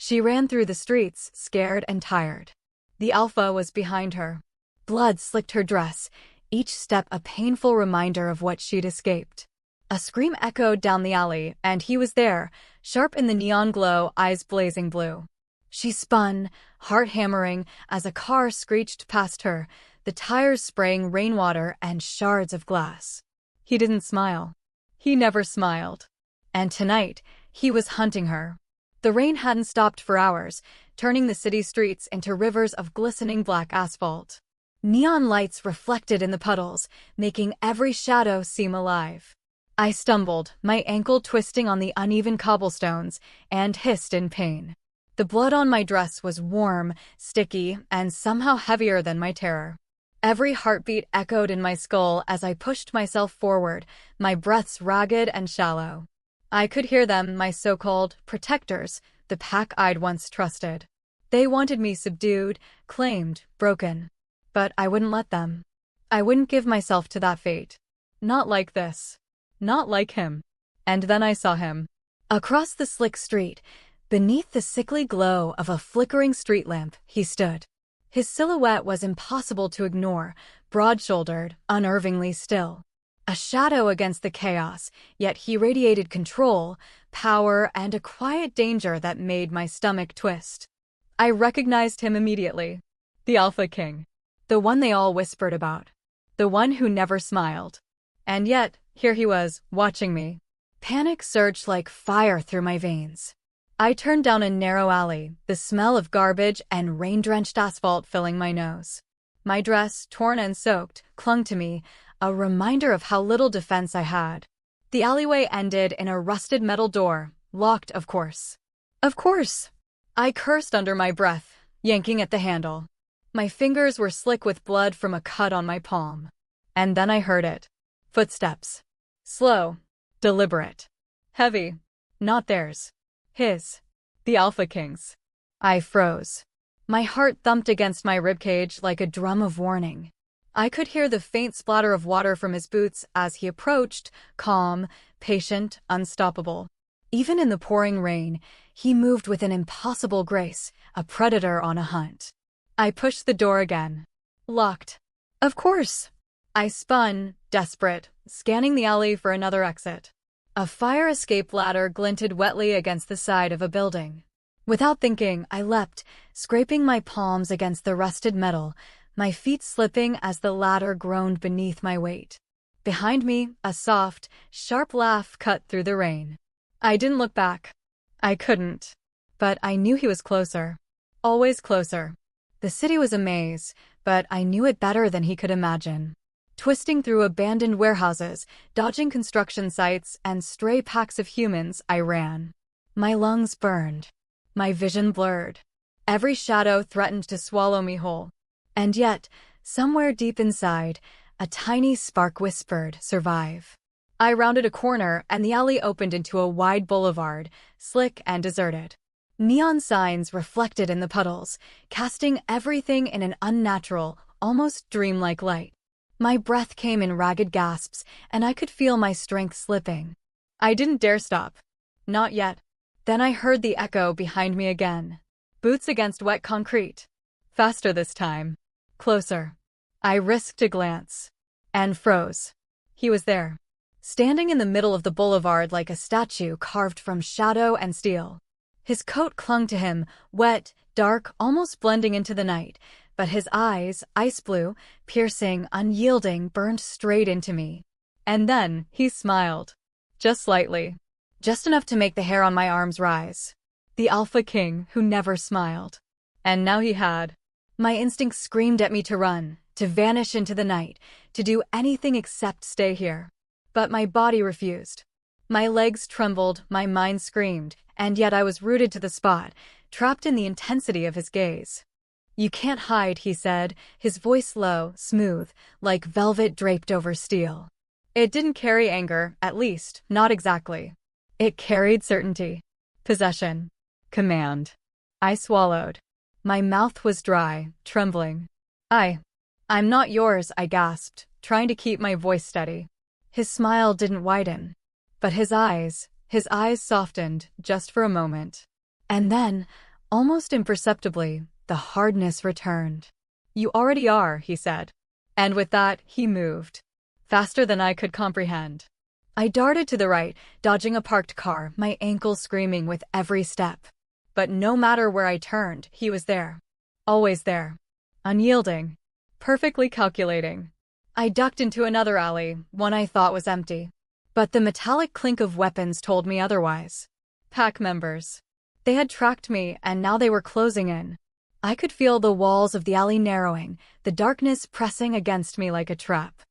She ran through the streets, scared and tired. The alpha was behind her. Blood slicked her dress, each step a painful reminder of what she'd escaped. A scream echoed down the alley, and he was there, sharp in the neon glow, eyes blazing blue. She spun, heart hammering, as a car screeched past her, the tires spraying rainwater and shards of glass. He didn't smile. He never smiled. And tonight, he was hunting her. The rain hadn't stopped for hours, turning the city streets into rivers of glistening black asphalt. Neon lights reflected in the puddles, making every shadow seem alive. I stumbled, my ankle twisting on the uneven cobblestones, and hissed in pain. The blood on my dress was warm, sticky, and somehow heavier than my terror. Every heartbeat echoed in my skull as I pushed myself forward, my breaths ragged and shallow. I could hear them, my so-called protectors, the pack I'd once trusted. They wanted me subdued, claimed, broken. But I wouldn't let them. I wouldn't give myself to that fate. Not like this. Not like him. And then I saw him. Across the slick street, beneath the sickly glow of a flickering street lamp, he stood. His silhouette was impossible to ignore, broad-shouldered, unnervingly still. A shadow against the chaos, yet he radiated control, power, and a quiet danger that made my stomach twist. I recognized him immediately. The Alpha King. The one they all whispered about. The one who never smiled. And yet, here he was, watching me. Panic surged like fire through my veins. I turned down a narrow alley, the smell of garbage and rain-drenched asphalt filling my nose. My dress, torn and soaked, clung to me, a reminder of how little defense I had. The alleyway ended in a rusted metal door, locked, of course. Of course! I cursed under my breath, yanking at the handle. My fingers were slick with blood from a cut on my palm. And then I heard it. Footsteps. Slow. Deliberate. Heavy. Not theirs. His. The Alpha King's. I froze. My heart thumped against my ribcage like a drum of warning. I could hear the faint splatter of water from his boots as he approached, calm, patient, unstoppable. Even in the pouring rain, he moved with an impossible grace, a predator on a hunt. I pushed the door again. Locked. Of course. I spun, desperate, scanning the alley for another exit. A fire escape ladder glinted wetly against the side of a building. Without thinking, I leapt, scraping my palms against the rusted metal, my feet slipping as the ladder groaned beneath my weight. Behind me, a soft, sharp laugh cut through the rain. I didn't look back. I couldn't. But I knew he was closer. Always closer. The city was a maze, but I knew it better than he could imagine. Twisting through abandoned warehouses, dodging construction sites, and stray packs of humans, I ran. My lungs burned. My vision blurred. Every shadow threatened to swallow me whole. And yet, somewhere deep inside, a tiny spark whispered, "Survive." I rounded a corner, and the alley opened into a wide boulevard, slick and deserted. Neon signs reflected in the puddles, casting everything in an unnatural, almost dreamlike light. My breath came in ragged gasps, and I could feel my strength slipping. I didn't dare stop. Not yet. Then I heard the echo behind me again. Boots against wet concrete. Faster this time. Closer. I risked a glance. And froze. He was there. Standing in the middle of the boulevard like a statue carved from shadow and steel. His coat clung to him, wet, dark, almost blending into the night. But his eyes, ice blue, piercing, unyielding, burned straight into me. And then, he smiled. Just slightly. Just enough to make the hair on my arms rise. The Alpha King who never smiled. And now he had. My instincts screamed at me to run, to vanish into the night, to do anything except stay here. But my body refused. My legs trembled, my mind screamed, and yet I was rooted to the spot, trapped in the intensity of his gaze. "You can't hide," he said, his voice low, smooth, like velvet draped over steel. It didn't carry anger, at least, not exactly. It carried certainty. Possession. Command. I swallowed. My mouth was dry, trembling. I'm not yours," I gasped, trying to keep my voice steady. His smile didn't widen. But his eyes softened, just for a moment. And then, Almost imperceptibly, the hardness returned. "You already are," he said. And with that, he moved. Faster than I could comprehend. I darted to the right, dodging a parked car, my ankles screaming with every step. But no matter where I turned, he was there. Always there. Unyielding. Perfectly calculating. I ducked into another alley, one I thought was empty. But the metallic clink of weapons told me otherwise. Pack members. They had tracked me, and now they were closing in. I could feel the walls of the alley narrowing, the darkness pressing against me like a trap.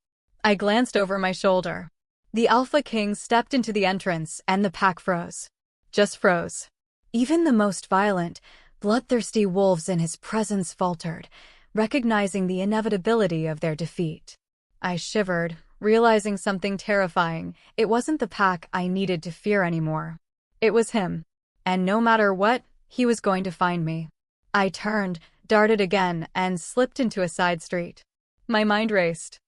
I glanced over my shoulder. The Alpha King stepped into the entrance, and the pack froze. Just froze. Even the most violent, bloodthirsty wolves in his presence faltered, recognizing the inevitability of their defeat. I shivered, realizing something terrifying. It wasn't the pack I needed to fear anymore. It was him. And no matter what, he was going to find me. I turned, darted again, and slipped into a side street. My mind raced.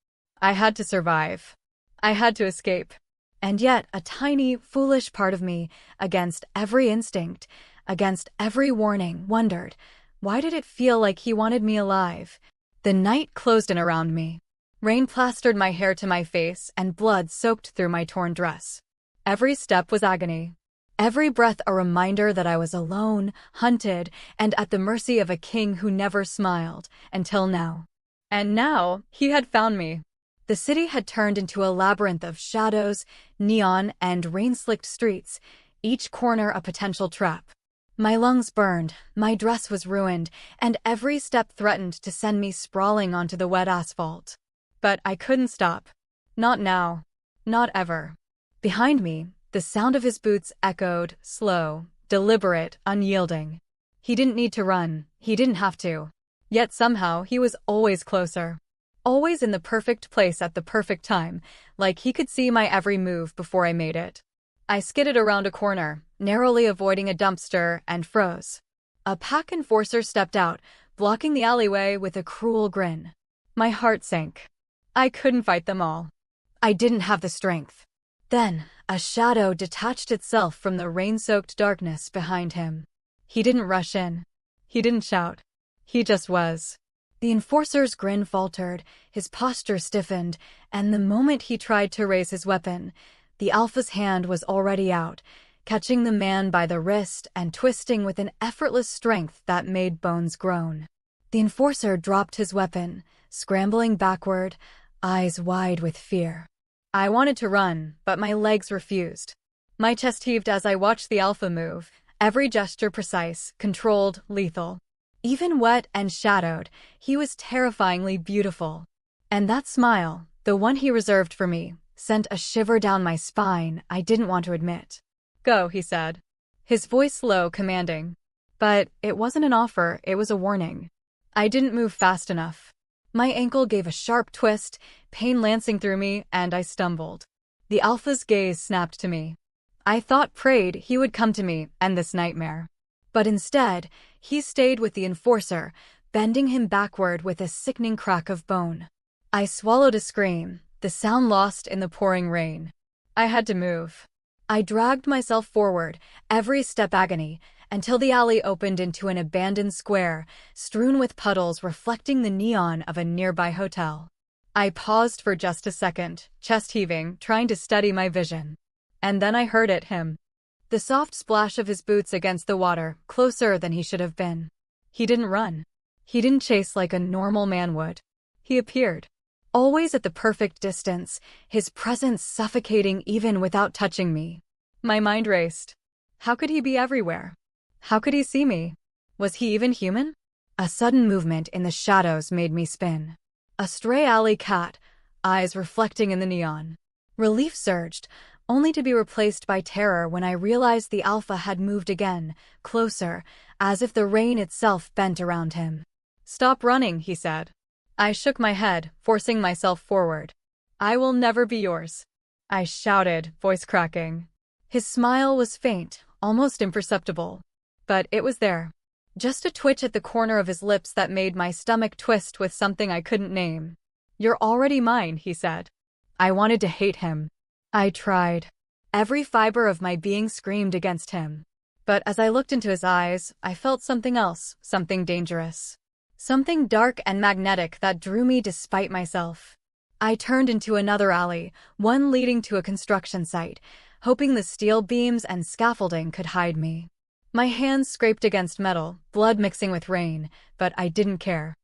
I had to survive. I had to escape. And yet, a tiny, foolish part of me, against every instinct, against every warning, wondered, why did it feel like he wanted me alive? The night closed in around me. Rain plastered my hair to my face, and blood soaked through my torn dress. Every step was agony. Every breath a reminder that I was alone, hunted, and at the mercy of a king who never smiled, until now. And now, he had found me. The city had turned into a labyrinth of shadows, neon, and rain-slicked streets, each corner a potential trap. My lungs burned, my dress was ruined, and every step threatened to send me sprawling onto the wet asphalt. But I couldn't stop. Not now. Not ever. Behind me, the sound of his boots echoed, slow, deliberate, unyielding. He didn't need to run, he didn't have to. Yet somehow he was always closer. Always in the perfect place at the perfect time, like he could see my every move before I made it. I skidded around a corner, narrowly avoiding a dumpster, and froze. A pack enforcer stepped out, blocking the alleyway with a cruel grin. My heart sank. I couldn't fight them all. I didn't have the strength. Then, a shadow detached itself from the rain-soaked darkness behind him. He didn't rush in. He didn't shout. He just was. The enforcer's grin faltered, his posture stiffened, and the moment he tried to raise his weapon, the Alpha's hand was already out, catching the man by the wrist and twisting with an effortless strength that made bones groan. The enforcer dropped his weapon, scrambling backward, eyes wide with fear. I wanted to run, but my legs refused. My chest heaved as I watched the Alpha move, every gesture precise, controlled, lethal. Even wet and shadowed, he was terrifyingly beautiful. And that smile, the one he reserved for me, sent a shiver down my spine I didn't want to admit. "Go," he said. His voice low, commanding. But it wasn't an offer, it was a warning. I didn't move fast enough. My ankle gave a sharp twist, pain lancing through me, and I stumbled. The Alpha's gaze snapped to me. I prayed he would come to me, end this nightmare. But instead, he stayed with the enforcer, bending him backward with a sickening crack of bone. I swallowed a scream, the sound lost in the pouring rain. I had to move. I dragged myself forward, every step agony, until the alley opened into an abandoned square, strewn with puddles reflecting the neon of a nearby hotel. I paused for just a second, chest heaving, trying to steady my vision. And then I heard him. The soft splash of his boots against the water, closer than he should have been. He didn't run. He didn't chase like a normal man would. He appeared. Always at the perfect distance, his presence suffocating even without touching me. My mind raced. How could he be everywhere? How could he see me? Was he even human? A sudden movement in the shadows made me spin. A stray alley cat, eyes reflecting in the neon. Relief surged, only to be replaced by terror when I realized the Alpha had moved again, closer, as if the rain itself bent around him. "Stop running," he said. I shook my head, forcing myself forward. "I will never be yours," I shouted, voice cracking. His smile was faint, almost imperceptible. But it was there. Just a twitch at the corner of his lips that made my stomach twist with something I couldn't name. "You're already mine," he said. I wanted to hate him. I tried. Every fiber of my being screamed against him. But as I looked into his eyes, I felt something else, something dangerous. Something dark and magnetic that drew me despite myself. I turned into another alley, one leading to a construction site, hoping the steel beams and scaffolding could hide me. My hands scraped against metal, blood mixing with rain, but I didn't care.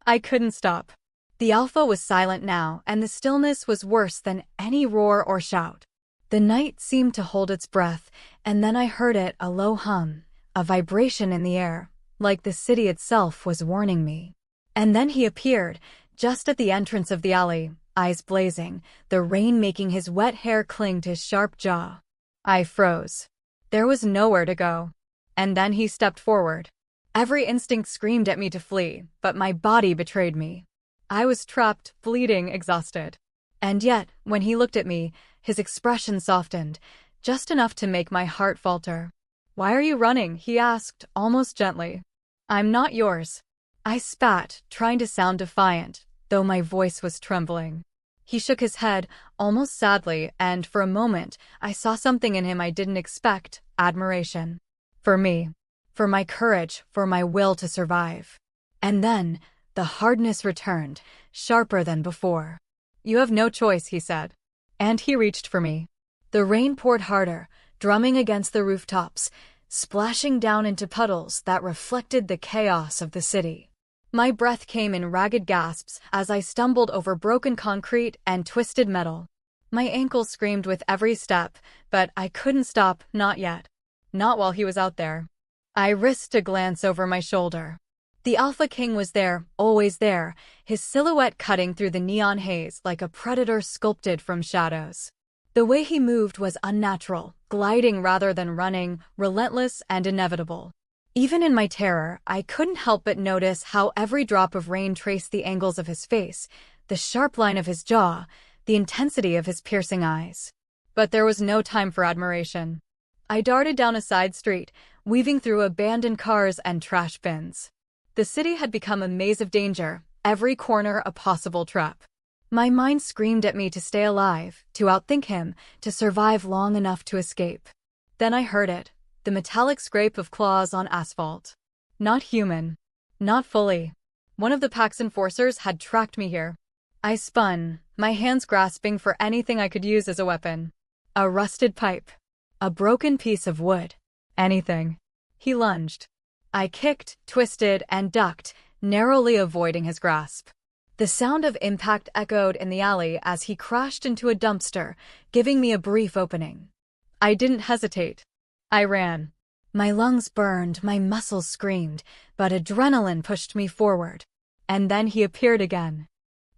I couldn't stop. The Alpha was silent now, and the stillness was worse than any roar or shout. The night seemed to hold its breath, and then I heard it, a low hum, a vibration in the air, like the city itself was warning me. And then he appeared, just at the entrance of the alley, eyes blazing, the rain making his wet hair cling to his sharp jaw. I froze. There was nowhere to go. And then he stepped forward. Every instinct screamed at me to flee, but my body betrayed me. I was trapped, bleeding, exhausted. And yet, when he looked at me, his expression softened, just enough to make my heart falter. "Why are you running?" he asked, almost gently. "I'm not yours." I spat, trying to sound defiant, though my voice was trembling. He shook his head, almost sadly, and for a moment, I saw something in him I didn't expect: admiration. For me. For my courage, for my will to survive. And then, the hardness returned, sharper than before. "You have no choice," he said. And he reached for me. The rain poured harder, drumming against the rooftops, splashing down into puddles that reflected the chaos of the city. My breath came in ragged gasps as I stumbled over broken concrete and twisted metal. My ankles screamed with every step, but I couldn't stop, not yet. Not while he was out there. I risked a glance over my shoulder. The Alpha King was there, always there, his silhouette cutting through the neon haze like a predator sculpted from shadows. The way he moved was unnatural, gliding rather than running, relentless and inevitable. Even in my terror, I couldn't help but notice how every drop of rain traced the angles of his face, the sharp line of his jaw, the intensity of his piercing eyes. But there was no time for admiration. I darted down a side street, weaving through abandoned cars and trash bins. The city had become a maze of danger, every corner a possible trap. My mind screamed at me to stay alive, to outthink him, to survive long enough to escape. Then I heard it, the metallic scrape of claws on asphalt. Not human. Not fully. One of the pack's enforcers had tracked me here. I spun, my hands grasping for anything I could use as a weapon. A rusted pipe. A broken piece of wood. Anything. He lunged. I kicked, twisted, and ducked, narrowly avoiding his grasp. The sound of impact echoed in the alley as he crashed into a dumpster, giving me a brief opening. I didn't hesitate. I ran. My lungs burned, my muscles screamed, but adrenaline pushed me forward. And then he appeared again.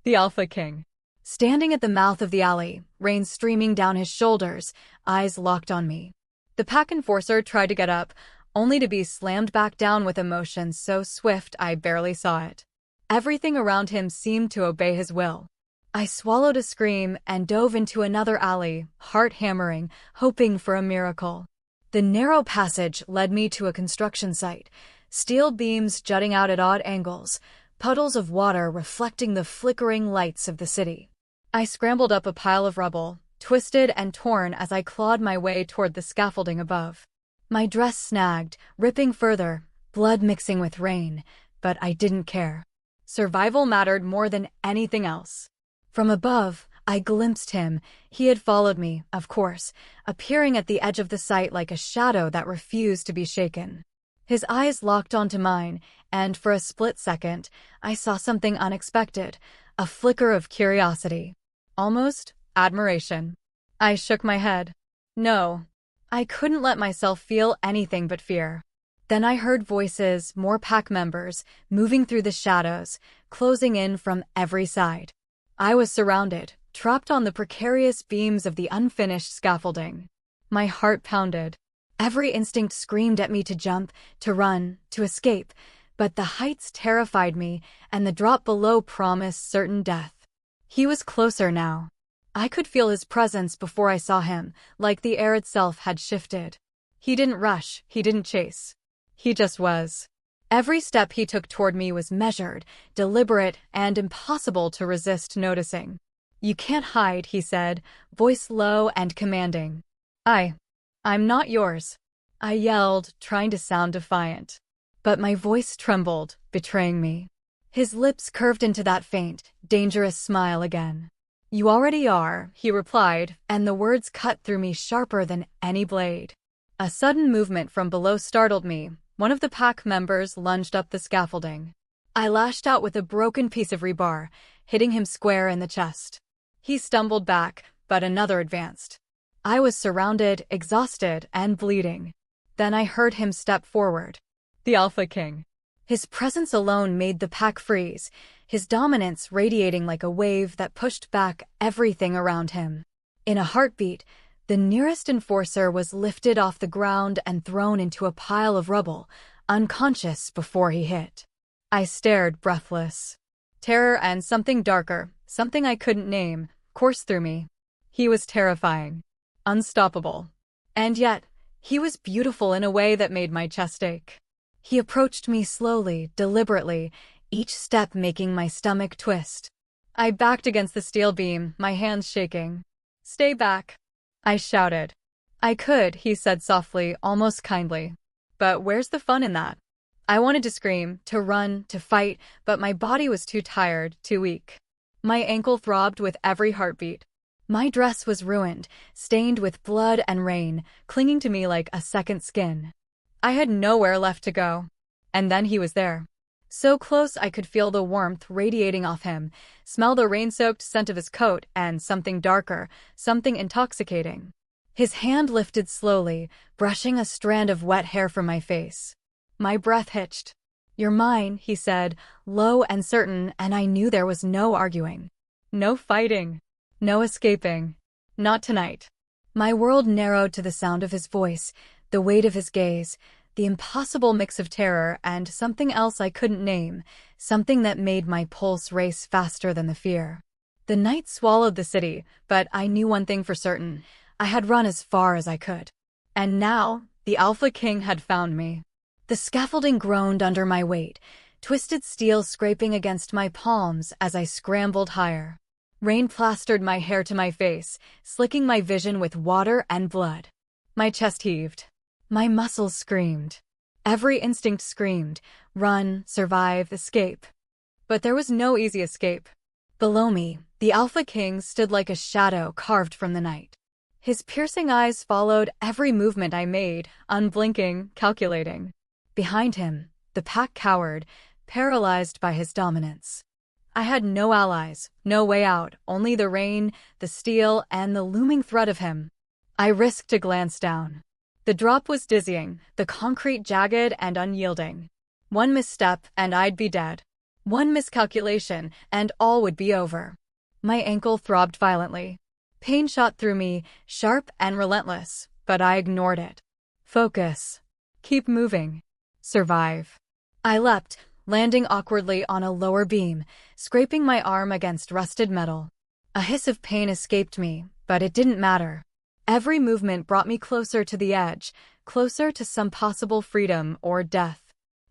The Alpha King. Standing at the mouth of the alley, rain streaming down his shoulders, eyes locked on me. The pack enforcer tried to get up, only to be slammed back down with emotion so swift I barely saw it. Everything around him seemed to obey his will. I swallowed a scream and dove into another alley, heart hammering, hoping for a miracle. The narrow passage led me to a construction site, steel beams jutting out at odd angles, puddles of water reflecting the flickering lights of the city. I scrambled up a pile of rubble, twisted and torn as I clawed my way toward the scaffolding above. My dress snagged, ripping further, blood mixing with rain, but I didn't care. Survival mattered more than anything else. From above, I glimpsed him. He had followed me, of course, appearing at the edge of the site like a shadow that refused to be shaken. His eyes locked onto mine, and for a split second, I saw something unexpected, a flicker of curiosity. Almost admiration. I shook my head. No. I couldn't let myself feel anything but fear. Then I heard voices, more pack members, moving through the shadows, closing in from every side. I was surrounded, trapped on the precarious beams of the unfinished scaffolding. My heart pounded. Every instinct screamed at me to jump, to run, to escape, but the heights terrified me, and the drop below promised certain death. He was closer now. I could feel his presence before I saw him, like the air itself had shifted. He didn't rush, he didn't chase. He just was. Every step he took toward me was measured, deliberate, and impossible to resist noticing. "You can't hide," he said, voice low and commanding. I'm not yours. I yelled, trying to sound defiant. But my voice trembled, betraying me. His lips curved into that faint, dangerous smile again. "You already are," he replied, and the words cut through me sharper than any blade. A sudden movement from below startled me. One of the pack members lunged up the scaffolding. I lashed out with a broken piece of rebar, hitting him square in the chest. He stumbled back, but another advanced. I was surrounded, exhausted, and bleeding. Then I heard him step forward. The Alpha King. His presence alone made the pack freeze, his dominance radiating like a wave that pushed back everything around him. In a heartbeat, the nearest enforcer was lifted off the ground and thrown into a pile of rubble, unconscious before he hit. I stared, breathless. Terror and something darker, something I couldn't name, coursed through me. He was terrifying, unstoppable. And yet, he was beautiful in a way that made my chest ache. He approached me slowly, deliberately, each step making my stomach twist. I backed against the steel beam, my hands shaking. "Stay back," I shouted. "I could," he said softly, almost kindly. "But where's the fun in that?" I wanted to scream, to run, to fight, but my body was too tired, too weak. My ankle throbbed with every heartbeat. My dress was ruined, stained with blood and rain, clinging to me like a second skin. I had nowhere left to go. And then he was there. So close I could feel the warmth radiating off him, smell the rain-soaked scent of his coat, and something darker, something intoxicating. His hand lifted slowly, brushing a strand of wet hair from my face. My breath hitched. "You're mine," he said, low and certain, and I knew there was no arguing. No fighting. No escaping. Not tonight. My world narrowed to the sound of his voice, the weight of his gaze, the impossible mix of terror and something else I couldn't name, something that made my pulse race faster than the fear. The night swallowed the city, but I knew one thing for certain. I had run as far as I could. And now, the Alpha King had found me. The scaffolding groaned under my weight, twisted steel scraping against my palms as I scrambled higher. Rain plastered my hair to my face, slicking my vision with water and blood. My chest heaved. My muscles screamed. Every instinct screamed, run, survive, escape. But there was no easy escape. Below me, the Alpha King stood like a shadow carved from the night. His piercing eyes followed every movement I made, unblinking, calculating. Behind him, the pack cowered, paralyzed by his dominance. I had no allies, no way out, only the rain, the steel, and the looming threat of him. I risked a glance down. The drop was dizzying, the concrete jagged and unyielding. One misstep, and I'd be dead. One miscalculation, and all would be over. My ankle throbbed violently. Pain shot through me, sharp and relentless, but I ignored it. Focus. Keep moving. Survive. I leapt, landing awkwardly on a lower beam, scraping my arm against rusted metal. A hiss of pain escaped me, but it didn't matter. Every movement brought me closer to the edge, closer to some possible freedom or death.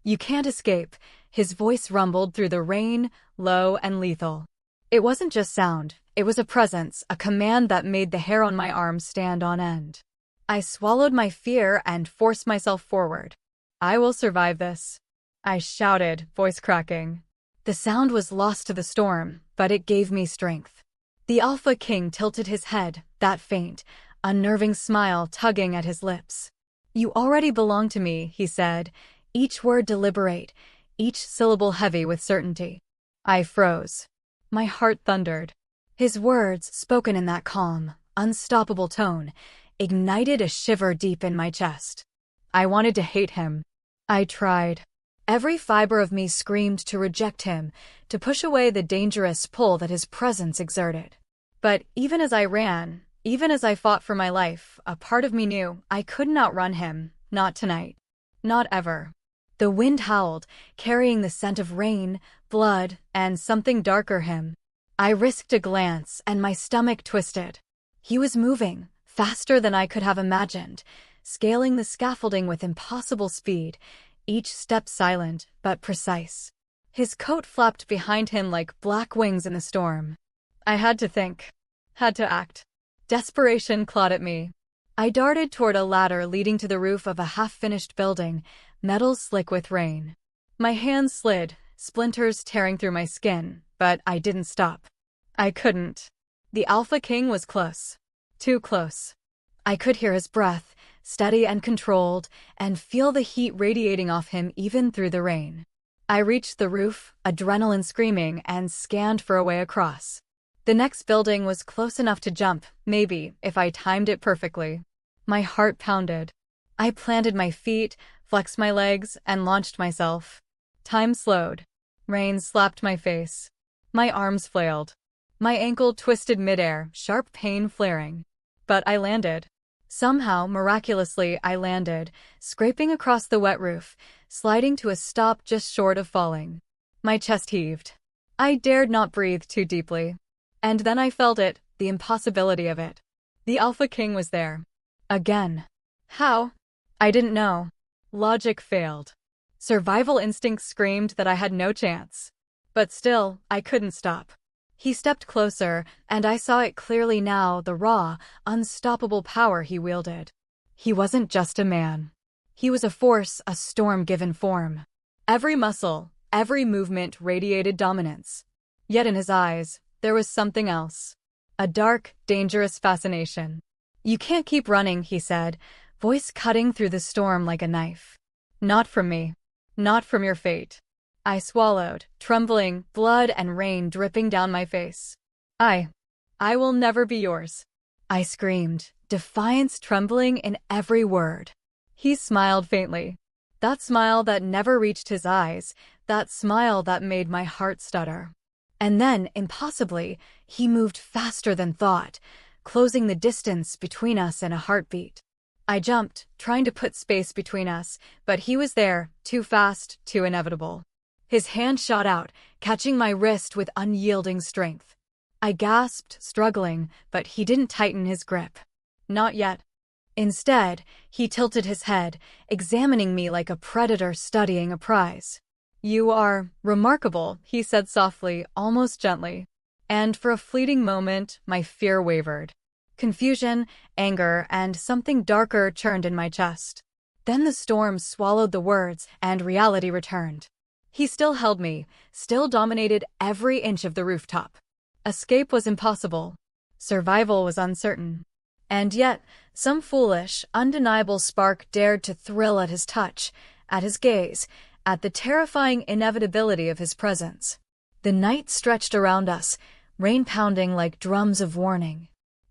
"You can't escape," his voice rumbled through the rain, low and lethal. It wasn't just sound, it was a presence, a command that made the hair on my arm stand on end. I swallowed my fear and forced myself forward. "I will survive this," I shouted, voice cracking. The sound was lost to the storm, but it gave me strength. The Alpha King tilted his head, that faint, unnerving smile tugging at his lips. "You already belong to me," he said, each word deliberate, each syllable heavy with certainty. I froze. My heart thundered. His words, spoken in that calm, unstoppable tone, ignited a shiver deep in my chest. I wanted to hate him. I tried. Every fiber of me screamed to reject him, to push away the dangerous pull that his presence exerted. But even as I ran, even as I fought for my life, a part of me knew I couldn't outrun him, not tonight. Not ever. The wind howled, carrying the scent of rain, blood, and something darker him. I risked a glance, and my stomach twisted. He was moving, faster than I could have imagined, scaling the scaffolding with impossible speed, each step silent but precise. His coat flapped behind him like black wings in the storm. I had to think. Had to act. Desperation clawed at me. I darted toward a ladder leading to the roof of a half-finished building, metal slick with rain. My hands slid, splinters tearing through my skin, but I didn't stop. I couldn't. The Alpha King was close. Too close. I could hear his breath, steady and controlled, and feel the heat radiating off him even through the rain. I reached the roof, adrenaline screaming, and scanned for a way across. The next building was close enough to jump, maybe, if I timed it perfectly. My heart pounded. I planted my feet, flexed my legs, and launched myself. Time slowed. Rain slapped my face. My arms flailed. My ankle twisted midair, sharp pain flaring. But I landed. Somehow, miraculously, I landed, scraping across the wet roof, sliding to a stop just short of falling. My chest heaved. I dared not breathe too deeply. And then I felt it, the impossibility of it. The Alpha King was there. Again. How? I didn't know. Logic failed. Survival instinct screamed that I had no chance. But still, I couldn't stop. He stepped closer, and I saw it clearly now, the raw, unstoppable power he wielded. He wasn't just a man. He was a force, a storm given form. Every muscle, every movement radiated dominance. Yet in his eyes, there was something else. A dark, dangerous fascination. "You can't keep running," he said, voice cutting through the storm like a knife. "Not from me. Not from your fate." I swallowed, trembling, blood and rain dripping down my face. I will never be yours," I screamed, defiance trembling in every word. He smiled faintly. That smile that never reached his eyes, that smile that made my heart stutter. And then, impossibly, he moved faster than thought, closing the distance between us in a heartbeat. I jumped, trying to put space between us, but he was there, too fast, too inevitable. His hand shot out, catching my wrist with unyielding strength. I gasped, struggling, but he didn't tighten his grip. Not yet. Instead, he tilted his head, examining me like a predator studying a prize. "You are remarkable," he said softly, almost gently. And for a fleeting moment, my fear wavered. Confusion, anger, and something darker churned in my chest. Then the storm swallowed the words, and reality returned. He still held me, still dominated every inch of the rooftop. Escape was impossible. Survival was uncertain. And yet, some foolish, undeniable spark dared to thrill at his touch, at his gaze, at the terrifying inevitability of his presence. The night stretched around us, rain pounding like drums of warning.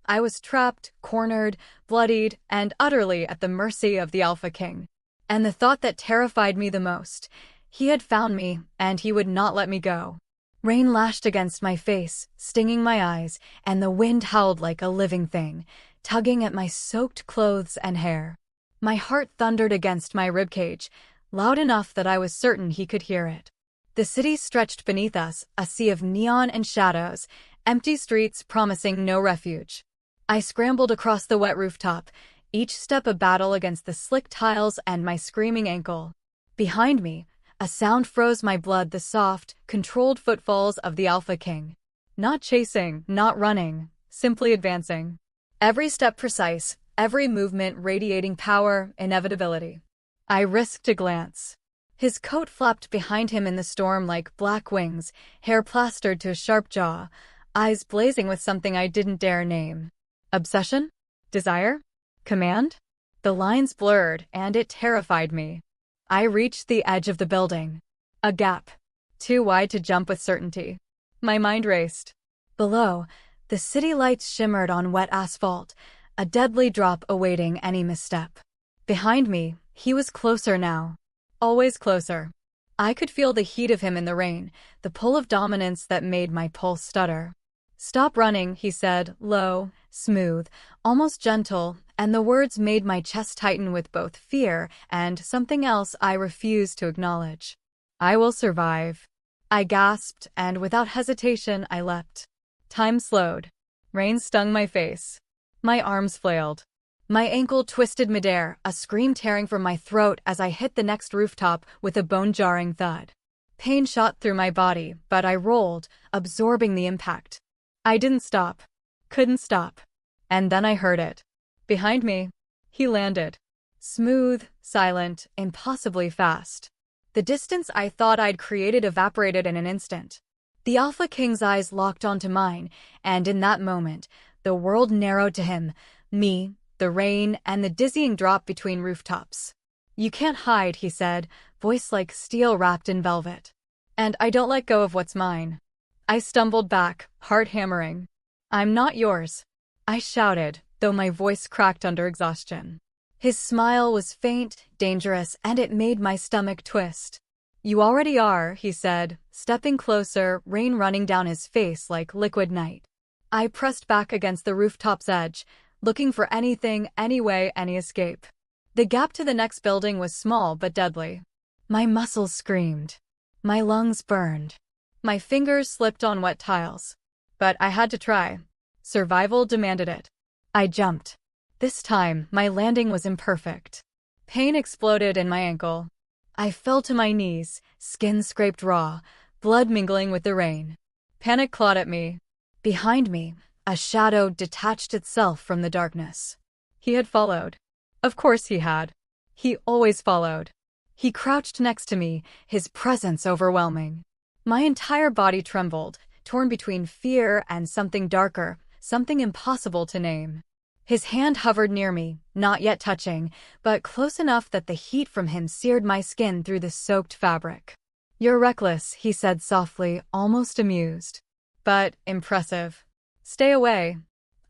I was trapped, cornered, bloodied, and utterly at the mercy of the Alpha King. And the thought that terrified me the most, he had found me, and he would not let me go. Rain lashed against my face, stinging my eyes, and the wind howled like a living thing, tugging at my soaked clothes and hair. My heart thundered against my ribcage, loud enough that I was certain he could hear it. The city stretched beneath us, a sea of neon and shadows, empty streets promising no refuge. I scrambled across the wet rooftop, each step a battle against the slick tiles and my screaming ankle. Behind me, a sound froze my blood, the soft, controlled footfalls of the Alpha King. Not chasing, not running, simply advancing. Every step precise, every movement radiating power, inevitability. I risked a glance. His coat flapped behind him in the storm like black wings, hair plastered to a sharp jaw, eyes blazing with something I didn't dare name. Obsession? Desire? Command? The lines blurred, and it terrified me. I reached the edge of the building. A gap. Too wide to jump with certainty. My mind raced. Below, the city lights shimmered on wet asphalt, a deadly drop awaiting any misstep. Behind me, he was closer now. Always closer. I could feel the heat of him in the rain, the pull of dominance that made my pulse stutter. "Stop running," he said, low, smooth, almost gentle, and the words made my chest tighten with both fear and something else I refused to acknowledge. "I will survive." I gasped, and without hesitation I leapt. Time slowed. Rain stung my face. My arms flailed. My ankle twisted midair, a scream tearing from my throat as I hit the next rooftop with a bone-jarring thud. Pain shot through my body, but I rolled, absorbing the impact. I didn't stop. Couldn't stop. And then I heard it. Behind me, He landed. Smooth, silent, impossibly fast. The distance I thought I'd created evaporated in an instant. The Alpha King's eyes locked onto mine, and in that moment, the world narrowed to him, me, the rain, and the dizzying drop between rooftops. "You can't hide," he said, voice like steel wrapped in velvet. "And I don't let go of what's mine." I stumbled back, heart hammering. "I'm not yours," I shouted, though my voice cracked under exhaustion. His smile was faint, dangerous, and it made my stomach twist. "You already are," he said, stepping closer, rain running down his face like liquid night. I pressed back against the rooftop's edge, looking for anything, any way, any escape. The gap to the next building was small but deadly. My muscles screamed. My lungs burned. My fingers slipped on wet tiles. But I had to try. Survival demanded it. I jumped. This time, my landing was imperfect. Pain exploded in my ankle. I fell to my knees, skin scraped raw, blood mingling with the rain. Panic clawed at me. Behind me, a shadow detached itself from the darkness. He had followed. Of course he had. He always followed. He crouched next to me, his presence overwhelming. My entire body trembled, torn between fear and something darker, something impossible to name. His hand hovered near me, not yet touching, but close enough that the heat from him seared my skin through the soaked fabric. "You're reckless," he said softly, almost amused. "But impressive." "Stay away,"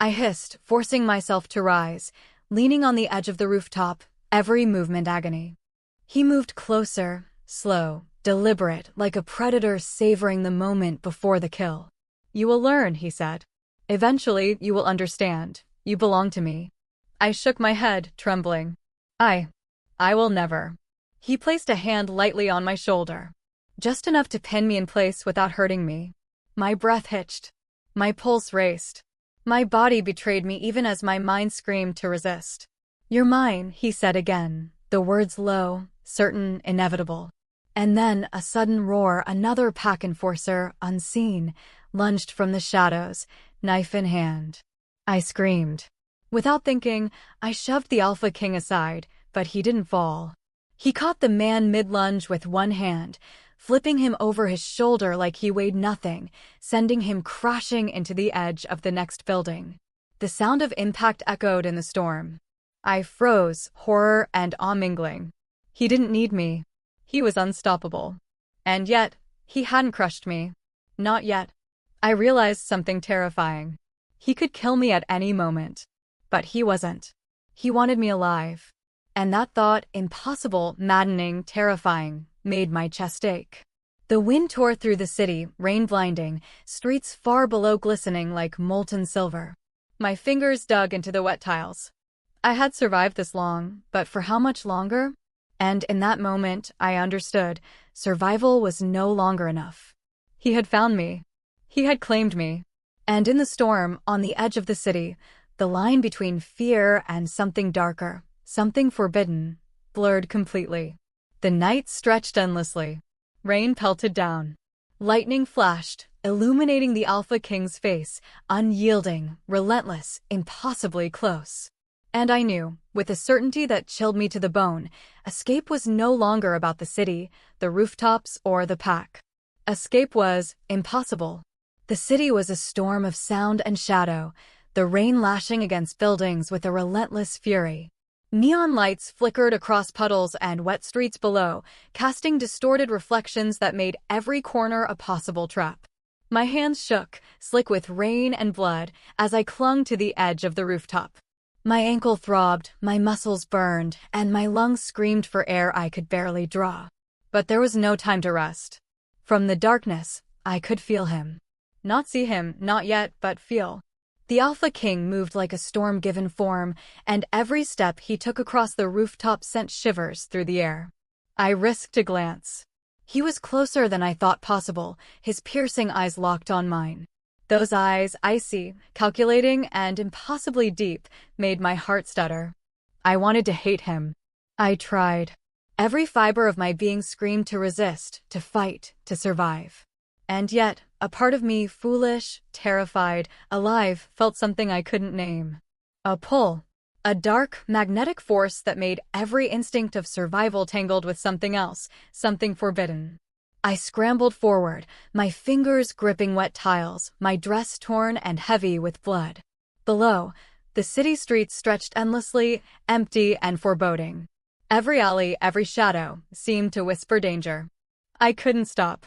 I hissed, forcing myself to rise, leaning on the edge of the rooftop, every movement agony. He moved closer, slow, deliberate, like a predator savoring the moment before the kill. "You will learn," he said. "Eventually, you will understand. You belong to me." I shook my head, trembling. I will never." He placed a hand lightly on my shoulder. Just enough to pin me in place without hurting me. My breath hitched. My pulse raced. My body betrayed me even as my mind screamed to resist. "You're mine," he said again, the words low, certain, inevitable. And then, a sudden roar, another pack enforcer, unseen, lunged from the shadows, knife in hand. I screamed. Without thinking, I shoved the Alpha King aside, but he didn't fall. He caught the man mid-lunge with one hand, flipping him over his shoulder like he weighed nothing, sending him crashing into the edge of the next building. The sound of impact echoed in the storm. I froze, horror and awe mingling. He didn't need me. He was unstoppable. And yet, he hadn't crushed me. Not yet. I realized something terrifying. He could kill me at any moment. But he wasn't. He wanted me alive. And that thought, impossible, maddening, terrifying, made my chest ache. The wind tore through the city, rain blinding, streets far below glistening like molten silver. My fingers dug into the wet tiles. I had survived this long, but for how much longer? And in that moment, I understood, survival was no longer enough. He had found me. He had claimed me. And in the storm, on the edge of the city, the line between fear and something darker, something forbidden, blurred completely. The night stretched endlessly. Rain pelted down. Lightning flashed, illuminating the Alpha King's face, unyielding, relentless, impossibly close. And I knew, with a certainty that chilled me to the bone, escape was no longer about the city, the rooftops, or the pack. Escape was impossible. The city was a storm of sound and shadow, the rain lashing against buildings with a relentless fury. Neon lights flickered across puddles and wet streets below, casting distorted reflections that made every corner a possible trap. My hands shook, slick with rain and blood, as I clung to the edge of the rooftop. My ankle throbbed, my muscles burned, and my lungs screamed for air I could barely draw. But there was no time to rest. From the darkness, I could feel him. Not see him, not yet, but feel. The Alpha King moved like a storm given form, and every step he took across the rooftop sent shivers through the air. I risked a glance. He was closer than I thought possible, his piercing eyes locked on mine. Those eyes, icy, calculating, and impossibly deep, made my heart stutter. I wanted to hate him. I tried. Every fiber of my being screamed to resist, to fight, to survive. And yet, a part of me, foolish, terrified, alive, felt something I couldn't name. A pull. A dark, magnetic force that made every instinct of survival tangled with something else, something forbidden. I scrambled forward, my fingers gripping wet tiles, my dress torn and heavy with blood. Below, the city streets stretched endlessly, empty and foreboding. Every alley, every shadow, seemed to whisper danger. I couldn't stop.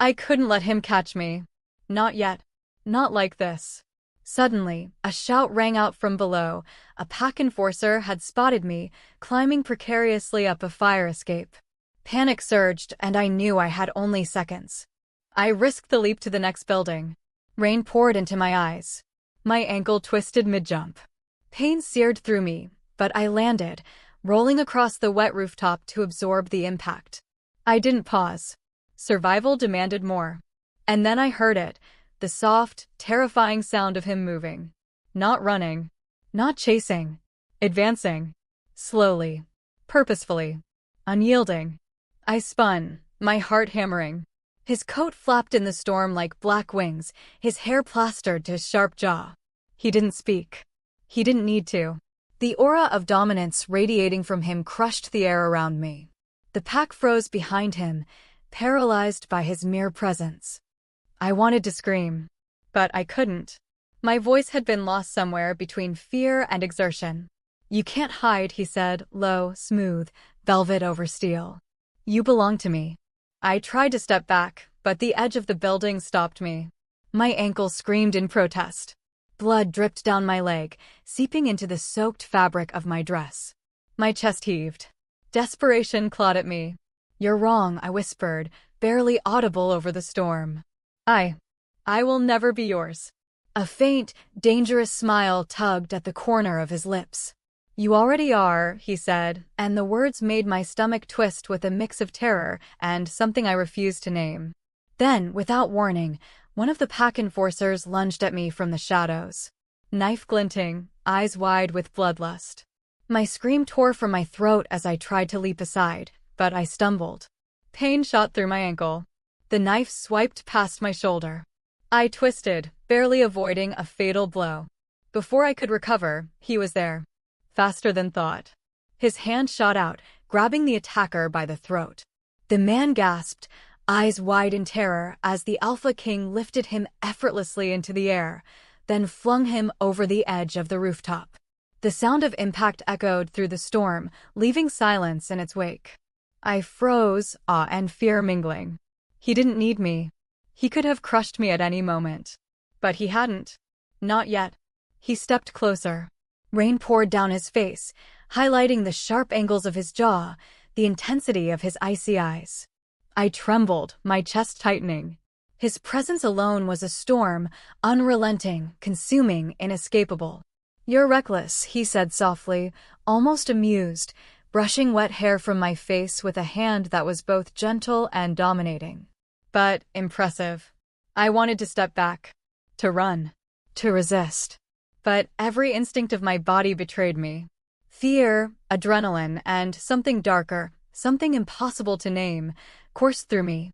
I couldn't let him catch me. Not yet. Not like this. Suddenly, a shout rang out from below. A pack enforcer had spotted me, climbing precariously up a fire escape. Panic surged, and I knew I had only seconds. I risked the leap to the next building. Rain poured into my eyes. My ankle twisted mid-jump. Pain seared through me, but I landed, rolling across the wet rooftop to absorb the impact. I didn't pause. Survival demanded more. And then I heard it. The soft, terrifying sound of him moving. Not running. Not chasing. Advancing. Slowly. Purposefully. Unyielding. I spun, my heart hammering. His coat flapped in the storm like black wings, his hair plastered to his sharp jaw. He didn't speak. He didn't need to. The aura of dominance radiating from him crushed the air around me. The pack froze behind him, paralyzed by his mere presence. I wanted to scream, but I couldn't. My voice had been lost somewhere between fear and exertion. You can't hide, he said, low, smooth, velvet over steel. You belong to me. I tried to step back, but the edge of the building stopped me. My ankle screamed in protest. Blood dripped down my leg, seeping into the soaked fabric of my dress. My chest heaved. Desperation clawed at me. You're wrong, I whispered, barely audible over the storm. I will never be yours. A faint, dangerous smile tugged at the corner of his lips. You already are, he said, and the words made my stomach twist with a mix of terror and something I refused to name. Then, without warning, one of the pack enforcers lunged at me from the shadows. Knife glinting, eyes wide with bloodlust. My scream tore from my throat as I tried to leap aside, but I stumbled. Pain shot through my ankle. The knife swiped past my shoulder. I twisted, barely avoiding a fatal blow. Before I could recover, he was there. Faster than thought. His hand shot out, grabbing the attacker by the throat. The man gasped, eyes wide in terror, as the Alpha King lifted him effortlessly into the air, then flung him over the edge of the rooftop. The sound of impact echoed through the storm, leaving silence in its wake. I froze, awe and fear mingling. He didn't need me. He could have crushed me at any moment. But he hadn't. Not yet. He stepped closer. Rain poured down his face, highlighting the sharp angles of his jaw, the intensity of his icy eyes. I trembled, my chest tightening. His presence alone was a storm, unrelenting, consuming, inescapable. You're reckless, he said softly, almost amused, brushing wet hair from my face with a hand that was both gentle and dominating. But impressive. I wanted to step back, to run, to resist. But every instinct of my body betrayed me. Fear, adrenaline, and something darker, something impossible to name, coursed through me.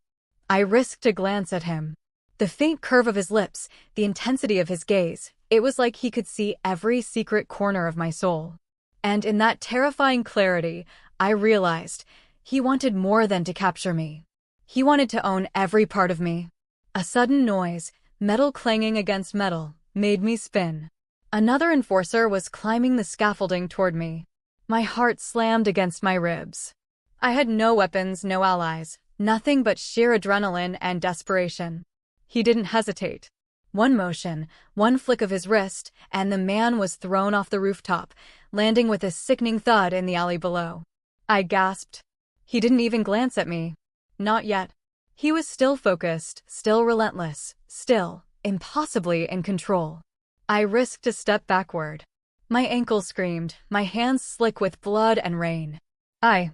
I risked a glance at him. The faint curve of his lips, the intensity of his gaze, it was like he could see every secret corner of my soul. And in that terrifying clarity, I realized he wanted more than to capture me. He wanted to own every part of me. A sudden noise, metal clanging against metal, made me spin. Another enforcer was climbing the scaffolding toward me. My heart slammed against my ribs. I had no weapons, no allies, nothing but sheer adrenaline and desperation. He didn't hesitate. One motion, one flick of his wrist, and the man was thrown off the rooftop, landing with a sickening thud in the alley below. I gasped. He didn't even glance at me. Not yet. He was still focused, still relentless, still, impossibly in control. I risked a step backward. My ankle screamed, my hands slick with blood and rain. I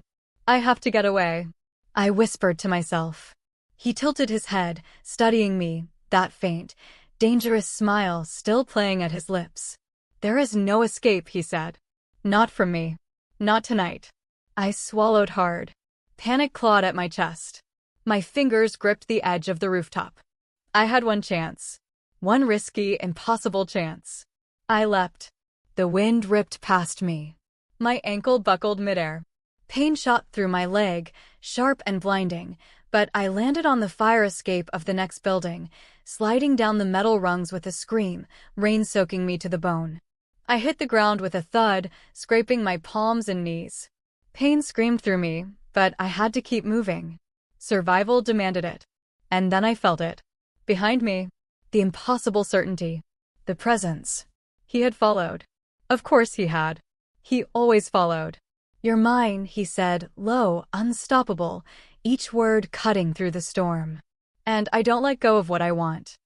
have to get away, I whispered to myself. He tilted his head, studying me, that faint, dangerous smile still playing at his lips. There is no escape, he said. Not from me. Not tonight. I swallowed hard. Panic clawed at my chest. My fingers gripped the edge of the rooftop. I had one chance. One risky, impossible chance. I leapt. The wind ripped past me. My ankle buckled midair. Pain shot through my leg, sharp and blinding, but I landed on the fire escape of the next building, sliding down the metal rungs with a scream, rain soaking me to the bone. I hit the ground with a thud, scraping my palms and knees. Pain screamed through me, but I had to keep moving. Survival demanded it. And then I felt it. Behind me, the impossible certainty. The presence. He had followed. Of course he had. He always followed. "You're mine," he said, low, unstoppable, each word cutting through the storm. And I don't let go of what I want.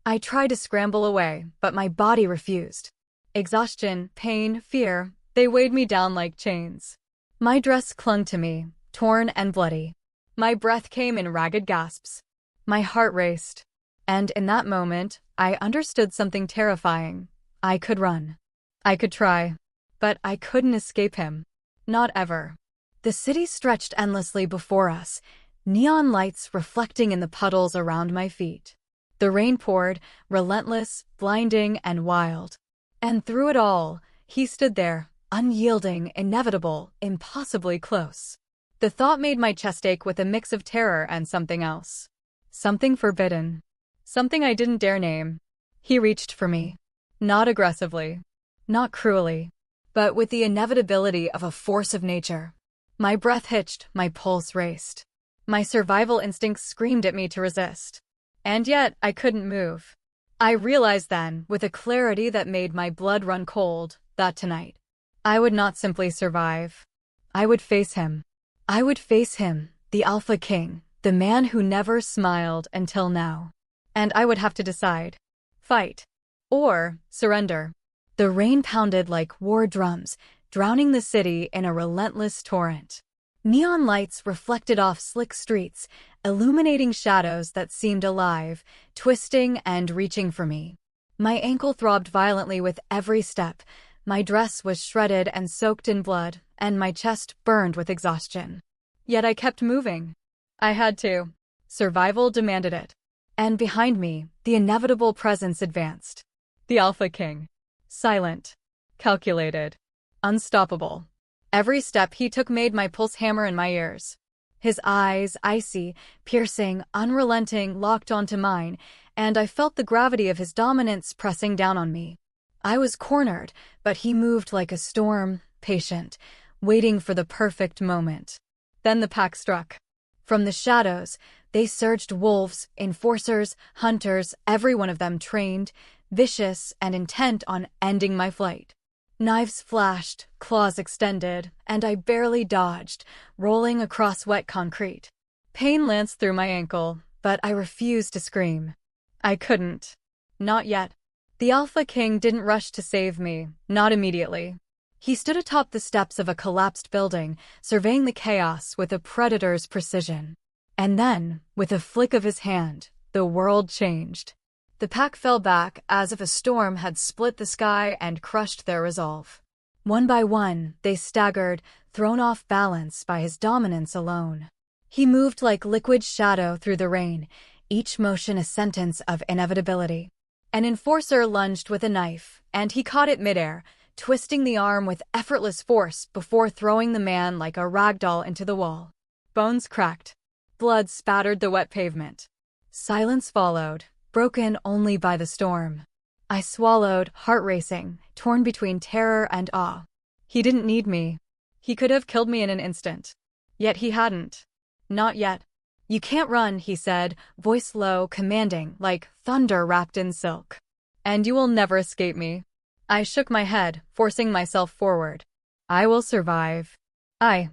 I tried to scramble away, but my body refused. Exhaustion, pain, fear, they weighed me down like chains. My dress clung to me, torn and bloody. My breath came in ragged gasps. My heart raced. And in that moment, I understood something terrifying. I could run. I could try. But I couldn't escape him. Not ever. The city stretched endlessly before us, neon lights reflecting in the puddles around my feet. The rain poured, relentless, blinding, and wild. And through it all, he stood there, unyielding, inevitable, impossibly close. The thought made my chest ache with a mix of terror and something else. Something forbidden. Something I didn't dare name. He reached for me. Not aggressively. Not cruelly. But with the inevitability of a force of nature. My breath hitched, my pulse raced. My survival instincts screamed at me to resist. And yet, I couldn't move. I realized then, with a clarity that made my blood run cold, that tonight, I would not simply survive. I would face him. I would face him, the Alpha King, the man who never smiled until now. And I would have to decide. Fight. Or surrender. The rain pounded like war drums, drowning the city in a relentless torrent. Neon lights reflected off slick streets, illuminating shadows that seemed alive, twisting and reaching for me. My ankle throbbed violently with every step. My dress was shredded and soaked in blood, and my chest burned with exhaustion. Yet I kept moving. I had to. Survival demanded it. And behind me, the inevitable presence advanced. The Alpha King. Silent. Calculated. Unstoppable. Every step he took made my pulse hammer in my ears. His eyes, icy, piercing, unrelenting, locked onto mine, and I felt the gravity of his dominance pressing down on me. I was cornered, but he moved like a storm, patient, waiting for the perfect moment. Then the pack struck. From the shadows, they surged wolves, enforcers, hunters, every one of them trained, vicious, and intent on ending my flight. Knives flashed, claws extended, and I barely dodged, rolling across wet concrete. Pain lanced through my ankle, but I refused to scream. I couldn't. Not yet. The Alpha King didn't rush to save me, not immediately. He stood atop the steps of a collapsed building, surveying the chaos with a predator's precision. And then, with a flick of his hand, the world changed. The pack fell back as if a storm had split the sky and crushed their resolve. One by one, they staggered, thrown off balance by his dominance alone. He moved like liquid shadow through the rain, each motion a sentence of inevitability. An enforcer lunged with a knife, and he caught it midair, twisting the arm with effortless force before throwing the man like a ragdoll into the wall. Bones cracked. Blood spattered the wet pavement. Silence followed, broken only by the storm. I swallowed, heart racing, torn between terror and awe. He didn't need me. He could have killed me in an instant. Yet he hadn't. Not yet. "You can't run," he said, voice low, commanding, like thunder wrapped in silk. "And you will never escape me." I shook my head, forcing myself forward. "I will survive." I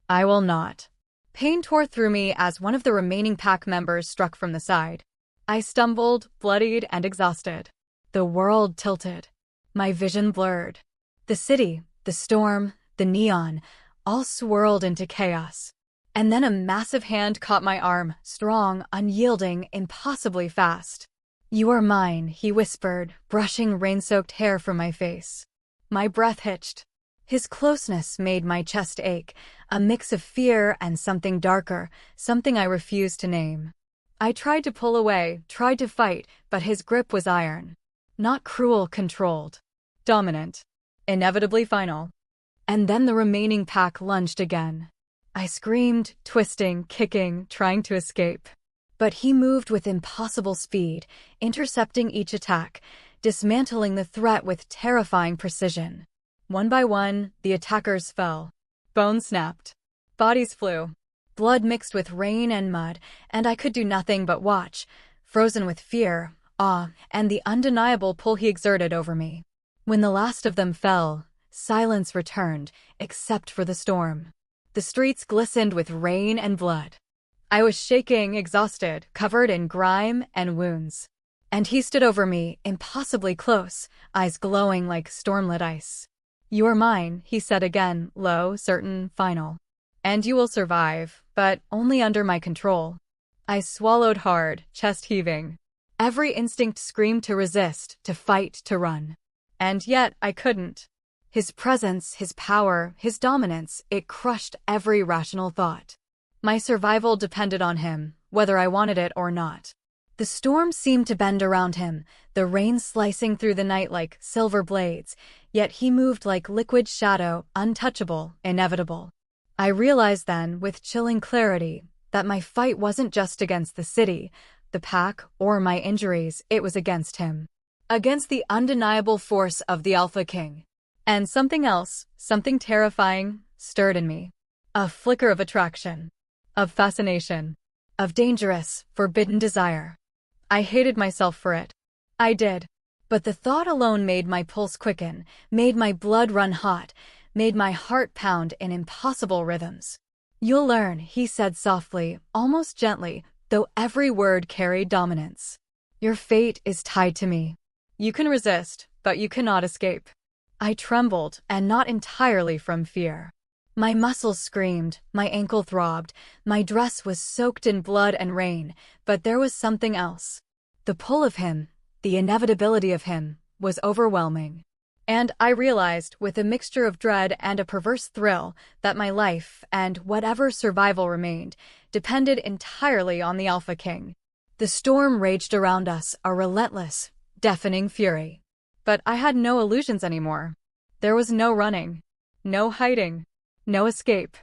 will not." Pain tore through me as one of the remaining pack members struck from the side. I stumbled, bloodied and exhausted. The world tilted. My vision blurred. The city, the storm, the neon, all swirled into chaos. And then a massive hand caught my arm, strong, unyielding, impossibly fast. "You are mine," he whispered, brushing rain-soaked hair from my face. My breath hitched. His closeness made my chest ache, a mix of fear and something darker, something I refused to name. I tried to pull away, tried to fight, but his grip was iron. Not cruel, controlled. Dominant. inevitably final. And then the remaining pack lunged again. I screamed, twisting, kicking, trying to escape. But he moved with impossible speed, intercepting each attack, dismantling the threat with terrifying precision. One by one, the attackers fell. Bones snapped. Bodies flew. Blood mixed with rain and mud, and I could do nothing but watch, frozen with fear, awe, and the undeniable pull he exerted over me. When the last of them fell, silence returned, except for the storm. The streets glistened with rain and blood. I was shaking, exhausted, covered in grime and wounds. And he stood over me, impossibly close, eyes glowing like stormlit ice. "You are mine," he said again, low, certain, final. "And you will survive, but only under my control." I swallowed hard, chest heaving. Every instinct screamed to resist, to fight, to run. And yet I couldn't. His presence, his power, his dominance, it crushed every rational thought. My survival depended on him, whether I wanted it or not. The storm seemed to bend around him, the rain slicing through the night like silver blades, yet he moved like liquid shadow, untouchable, inevitable. I realized then, with chilling clarity, that my fight wasn't just against the city, the pack, or my injuries, it was against him. Against the undeniable force of the Alpha King. And something else, something terrifying, stirred in me. A flicker of attraction. Of fascination. Of dangerous, forbidden desire. I hated myself for it. I did. But the thought alone made my pulse quicken, made my blood run hot, made my heart pound in impossible rhythms. "You'll learn," he said softly, almost gently, though every word carried dominance. "Your fate is tied to me. You can resist, but you cannot escape." I trembled, and not entirely from fear. My muscles screamed, my ankle throbbed, my dress was soaked in blood and rain, but there was something else. The pull of him, the inevitability of him, was overwhelming. And I realized, with a mixture of dread and a perverse thrill, that my life, and whatever survival remained, depended entirely on the Alpha King. The storm raged around us, a relentless, deafening fury. But I had no illusions anymore. There was no running, no hiding, no escape.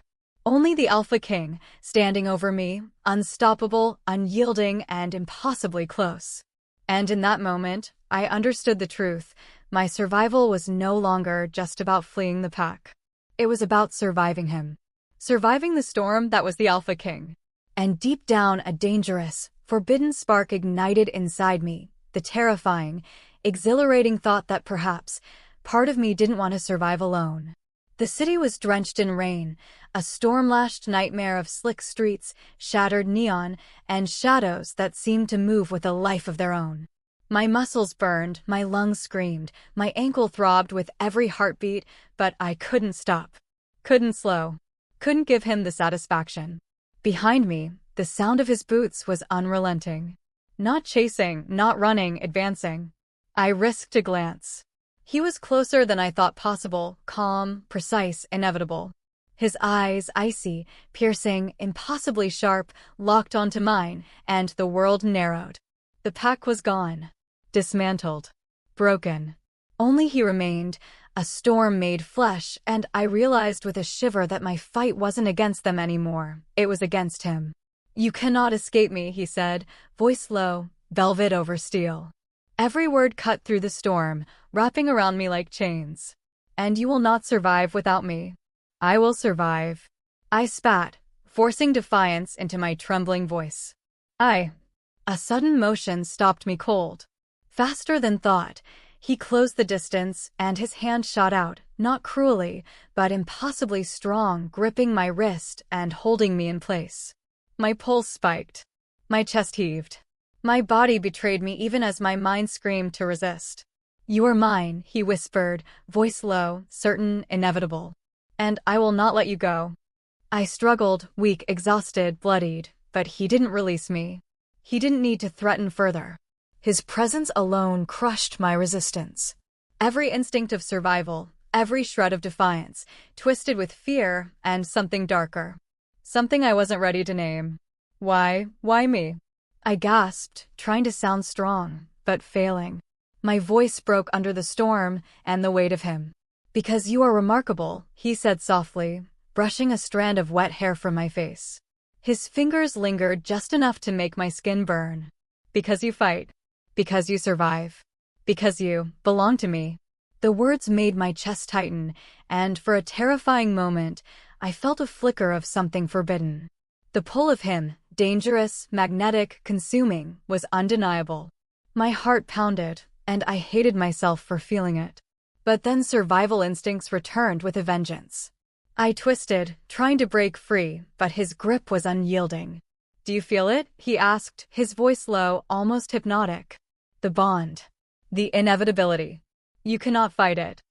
Only the Alpha King, standing over me, unstoppable, unyielding, and impossibly close. And in that moment, I understood the truth. My survival was no longer just about fleeing the pack. It was about surviving him. Surviving the storm that was the Alpha King. And deep down, a dangerous, forbidden spark ignited inside me, the terrifying, exhilarating thought that perhaps part of me didn't want to survive alone. The city was drenched in rain, a storm-lashed nightmare of slick streets, shattered neon, and shadows that seemed to move with a life of their own. My muscles burned, my lungs screamed, my ankle throbbed with every heartbeat, but I couldn't stop. Couldn't slow. Couldn't give him the satisfaction. Behind me, the sound of his boots was unrelenting. Not chasing, not running, advancing. I risked a glance. He was closer than I thought possible, calm, precise, inevitable. His eyes, icy, piercing, impossibly sharp, locked onto mine, and the world narrowed. The pack was gone. Dismantled. Broken. Only he remained, a storm made flesh, and I realized with a shiver that my fight wasn't against them anymore. It was against him. "You cannot escape me," he said, voice low, velvet over steel. Every word cut through the storm, wrapping around me like chains. "And you will not survive without me." "I will survive." I spat, forcing defiance into my trembling voice. A sudden motion stopped me cold. Faster than thought, he closed the distance, and his hand shot out, not cruelly, but impossibly strong, gripping my wrist and holding me in place. My pulse spiked. My chest heaved. My body betrayed me even as my mind screamed to resist. "You are mine," he whispered, voice low, certain, inevitable. "And I will not let you go." I struggled, weak, exhausted, bloodied, but he didn't release me. He didn't need to threaten further. His presence alone crushed my resistance. Every instinct of survival, every shred of defiance, twisted with fear and something darker. Something I wasn't ready to name. Why me? I gasped, trying to sound strong, but failing. My voice broke under the storm and the weight of him. Because you are remarkable, he said softly, brushing a strand of wet hair from my face. His fingers lingered just enough to make my skin burn. Because you fight. Because you survive. Because you belong to me. The words made my chest tighten, and for a terrifying moment, I felt a flicker of something forbidden. The pull of him, dangerous, magnetic, consuming, was undeniable. My heart pounded, and I hated myself for feeling it. But then survival instincts returned with a vengeance. I twisted, trying to break free, but his grip was unyielding. "Do you feel it?" he asked, his voice low, almost hypnotic. "The bond. The inevitability. You cannot fight it."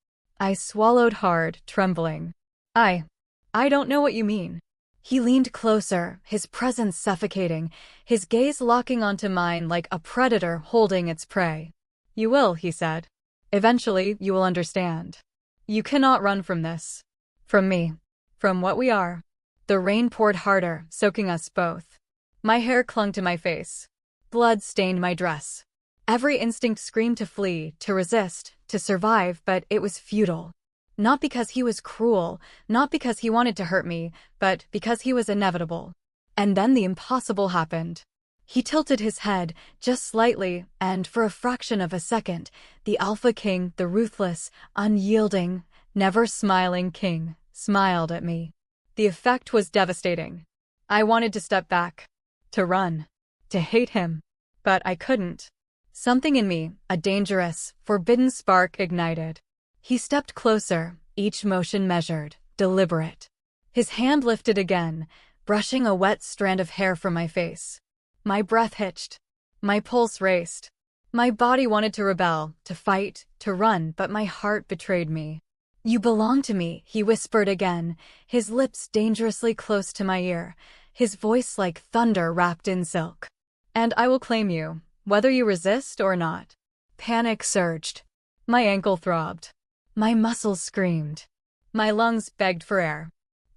I swallowed hard, trembling. I don't know what you mean." He leaned closer, his presence suffocating, his gaze locking onto mine like a predator holding its prey. "You will," he said. "Eventually, you will understand. You cannot run from this. From me. From what we are." The rain poured harder, soaking us both. My hair clung to my face. Blood stained my dress. Every instinct screamed to flee, to resist, to survive, but it was futile. Not because he was cruel, not because he wanted to hurt me, but because he was inevitable. And then the impossible happened. He tilted his head, just slightly, and for a fraction of a second, the Alpha King, the ruthless, unyielding, never smiling king, smiled at me. The effect was devastating. I wanted to step back, to run, to hate him, but I couldn't. Something in me, a dangerous, forbidden spark, ignited. He stepped closer, each motion measured, deliberate. His hand lifted again, brushing a wet strand of hair from my face. My breath hitched. My pulse raced. My body wanted to rebel, to fight, to run, but my heart betrayed me. "You belong to me," he whispered again, his lips dangerously close to my ear, his voice like thunder wrapped in silk. "And I will claim you, whether you resist or not." Panic surged. My ankle throbbed. My muscles screamed. My lungs begged for air.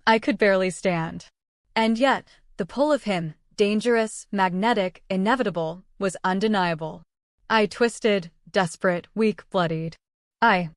I could barely stand. And yet, the pull of him, dangerous, magnetic, inevitable, was undeniable. I twisted, desperate, weak, bloodied. I